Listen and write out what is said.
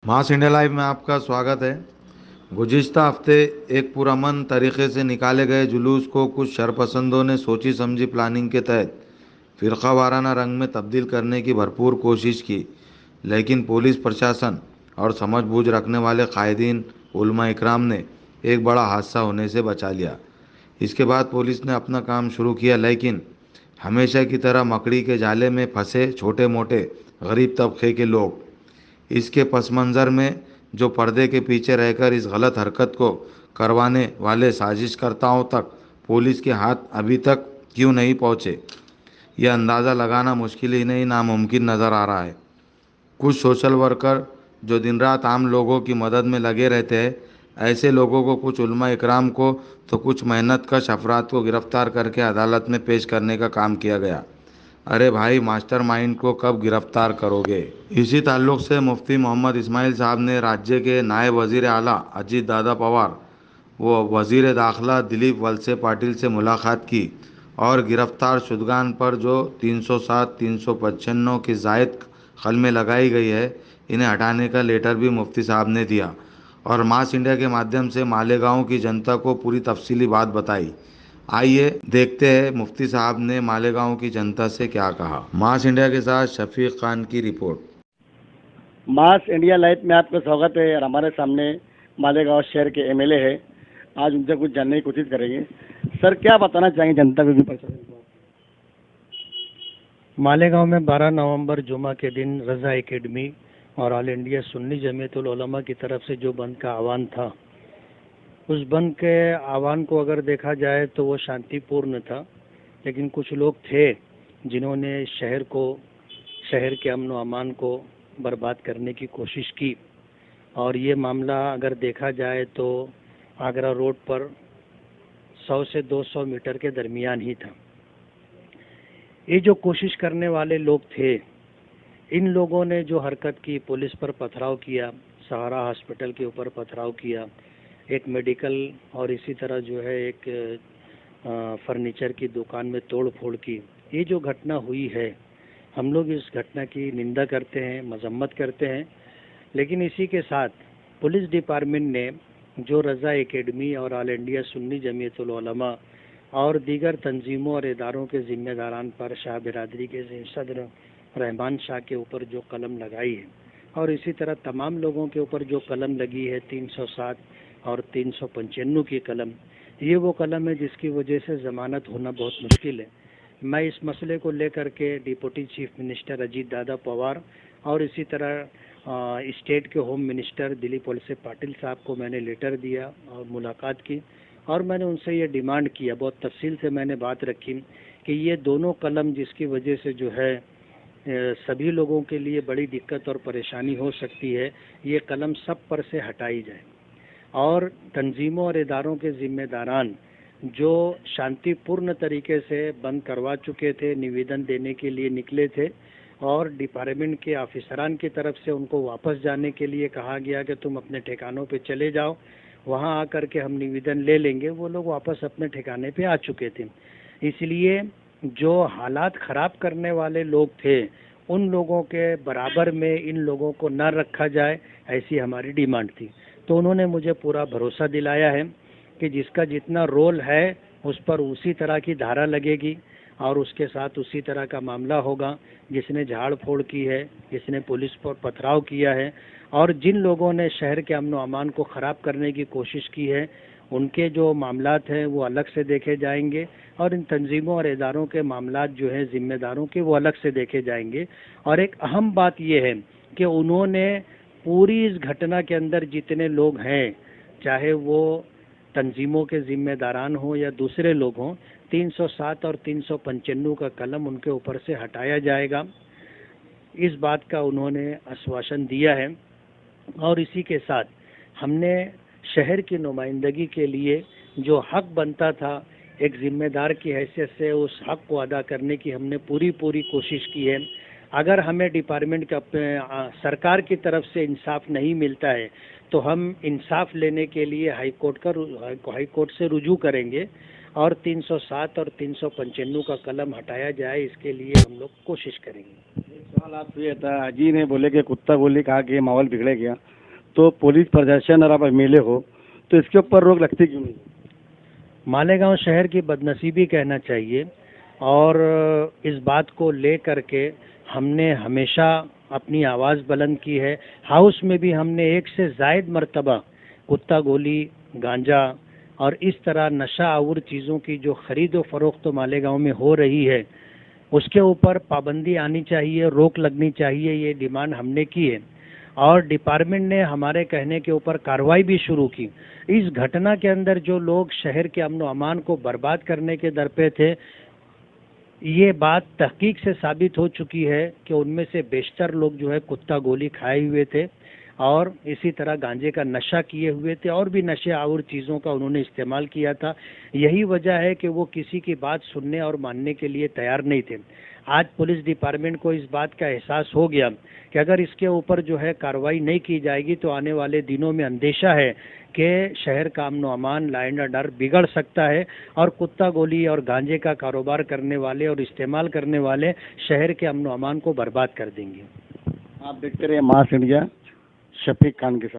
मास India live में आपका स्वागत है। गुज़िश्ता हफ्ते एक पुरअमन तरीके से निकाले गए जुलूस को कुछ शरपसंदों ने सोची समझी प्लानिंग के तहत फिरका वाराना रंग में तब्दील करने की भरपूर कोशिश की, लेकिन पुलिस प्रशासन और समझबूझ रखने वाले कायदीन उलमा इकराम ने एक बड़ा हादसा होने से बचा लिया। इसके बाद पुलिस ने अपना काम शुरू किया, लेकिन हमेशा की तरह मकड़ी के जाले में फंसे छोटे मोटे गरीब तबके के लोग। इसके पस मंज़र में जो पर्दे के पीछे रहकर इस गलत हरकत को करवाने वाले साजिशकर्ताओं तक पुलिस के हाथ अभी तक क्यों नहीं पहुंचे, यह अंदाज़ा लगाना मुश्किल ही नहीं नामुमकिन नज़र आ रहा है। कुछ सोशल वर्कर जो दिन रात आम लोगों की मदद में लगे रहते हैं, ऐसे लोगों को, कुछ उलमा इकराम को तो कुछ मेहनत कश अफराद को गिरफ्तार करके अदालत में पेश करने का काम किया गया। अरे भाई, मास्टरमाइंड को कब गिरफ्तार करोगे? इसी ताल्लुक़ से मुफ्ती मोहम्मद इस्माइल साहब ने राज्य के नायब वज़ीर आला अजीत दादा पवार व वज़ीर दाखिला दिलीप वलसे पाटिल से मुलाकात की और गिरफ्तार शुदगान पर जो 307 395 की जायद कलमें लगाई गई है, इन्हें हटाने का लेटर भी मुफ्ती साहब ने दिया और मास इंडिया के माध्यम से मालेगांव की जनता को पूरी तफसीली बात बताई। आइए देखते हैं मुफ्ती साहब ने मालेगांव की जनता से क्या कहा। मास इंडिया के साथ शफीक खान की रिपोर्ट। मास इंडिया लाइव में आपका स्वागत है और हमारे सामने मालेगांव शहर के एमएलए है। आज उनसे कुछ जानने की कोशिश करेंगे। सर, क्या बताना चाहेंगे जनता को प्रशासन को? मालेगांव में 12 नवंबर जुमा के दिन रज़ा एकेडमी और ऑल इंडिया सुन्नी जमीयतुल उलमा की तरफ से जो बंद का आह्वान था, उस बंद के आह्वान को अगर देखा जाए तो वो शांतिपूर्ण था, लेकिन कुछ लोग थे जिन्होंने शहर के अमन व अमान को बर्बाद करने की कोशिश की। और ये मामला अगर देखा जाए तो आगरा रोड पर 100 से 200 मीटर के दरमियान ही था। ये जो कोशिश करने वाले लोग थे, इन लोगों ने जो हरकत की, पुलिस पर पथराव किया, सहारा हॉस्पिटल के ऊपर पथराव किया, एक मेडिकल और इसी तरह जो है एक फर्नीचर की दुकान में तोड़ फोड़ की, ये जो घटना हुई है, हम लोग इस घटना की निंदा करते हैं, मजम्मत करते हैं। लेकिन इसी के साथ पुलिस डिपार्टमेंट ने जो रज़ा एकेडमी और ऑल इंडिया सुन्नी जमीयतुल उलमा और दीगर तंजीमों और इदारों के ज़िम्मेदारान पर शाह बिरादरी के सदर रहमान शाह के ऊपर जो कलम लगाई है और इसी तरह तमाम लोगों के ऊपर जो कलम लगी है 307 और 395 की कलम, ये वो कलम है जिसकी वजह से ज़मानत होना बहुत मुश्किल है। मैं इस मसले को लेकर के deputy chief minister Ajit Dada Pawar और इसी तरह स्टेट के होम मिनिस्टर दिलीप वलसे पाटिल साहब को मैंने लेटर दिया और मुलाकात की और मैंने उनसे ये डिमांड किया, बहुत तफसील से मैंने बात रखी कि ये दोनों कलम जिसकी वजह से जो है सभी लोगों के लिए बड़ी दिक्कत और परेशानी हो सकती है, ये कलम सब पर से हटाई जाए और तंजीमों और इदारों के ज़िम्मेदारान जो शांतिपूर्ण तरीके से बंद करवा चुके थे, निवेदन देने के लिए निकले थे और डिपार्टमेंट के ऑफिसरान की तरफ से उनको वापस जाने के लिए कहा गया कि तुम अपने ठिकानों पे चले जाओ, वहां आकर के हम निवेदन ले लेंगे। वो लोग वापस अपने ठिकाने पे आ चुके थे। इसलिए जो हालात ख़राब करने वाले लोग थे, उन लोगों के बराबर में इन लोगों को न रखा जाए, ऐसी हमारी डिमांड थी। तो उन्होंने मुझे पूरा भरोसा दिलाया है कि जिसका जितना रोल है उस पर उसी तरह की धारा लगेगी और उसके साथ उसी तरह का मामला होगा। जिसने झाड़ फोड़ की है, जिसने पुलिस पर पथराव किया है और जिन लोगों ने शहर के अमन व अमान को ख़राब करने की कोशिश की है, उनके जो मामलात हैं वो अलग से देखे जाएंगे और इन तंजीमों और इदारों के मामलात जो हैं ज़िम्मेदारों के, वो अलग से देखे जाएंगे। और एक अहम बात ये है कि उन्होंने पूरी इस घटना के अंदर जितने लोग हैं, चाहे वो तंजीमों के ज़िम्मेदारान हों या दूसरे लोग हों, 307 और 395 का कलम उनके ऊपर से हटाया जाएगा। इस बात का उन्होंने आश्वासन दिया है और इसी के साथ हमने शहर की नुमाइंदगी के लिए जो हक बनता था, एक ज़िम्मेदार की हैसियत से उस हक को अदा करने की हमने पूरी कोशिश की है। अगर हमें डिपार्टमेंट का सरकार की तरफ से इंसाफ नहीं मिलता है तो हम इंसाफ लेने के लिए हाई कोर्ट से रुजू करेंगे और 307 और 395 का कलम हटाया जाए, इसके लिए हम लोग कोशिश करेंगे। एक सवाल आपसे ये था, अजी ने बोले कि कुत्ता बोली कहा कि माहौल बिगड़े गया, तो पुलिस प्रदर्शन और आप एमएलए हो, तो इसके ऊपर रोक लगती क्यों नहीं? मालेगांव शहर की बदनसीबी कहना चाहिए, और इस बात को ले करके हमने हमेशा अपनी आवाज़ बुलंद की है। हाउस में भी हमने 1 से ज़ायद मर्तबा कुत्ता गोली, गांजा और इस तरह नशा आवर चीज़ों की जो ख़रीद व फरोख्त तो मालेगांव में हो रही है, उसके ऊपर पाबंदी आनी चाहिए, रोक लगनी चाहिए, ये डिमांड हमने की है। और डिपार्टमेंट ने हमारे कहने के ऊपर कार्रवाई भी शुरू की। इस घटना के अंदर जो लोग शहर के अमन व अमान को बर्बाद करने के दर पे थे, ये बात तहकीक से साबित हो चुकी है कि उनमें से बेशतर लोग जो है कुत्ता गोली खाए हुए थे और इसी तरह गांजे का नशा किए हुए थे और भी नशे आवर चीज़ों का उन्होंने इस्तेमाल किया था। यही वजह है कि वो किसी की बात सुनने और मानने के लिए तैयार नहीं थे। आज पुलिस डिपार्टमेंट को इस बात का एहसास हो गया कि अगर इसके ऊपर जो है कार्रवाई नहीं की जाएगी तो आने वाले दिनों में अंदेशा है कि शहर का अमन व अमान, लॉ एंड ऑर्डर बिगड़ सकता है और कुत्ता गोली और गांजे का कारोबार करने वाले और इस्तेमाल करने वाले शहर के अमन व अमान को बर्बाद कर देंगे। आप देखते रहिए मास इंडिया, शफीक खान के साथ।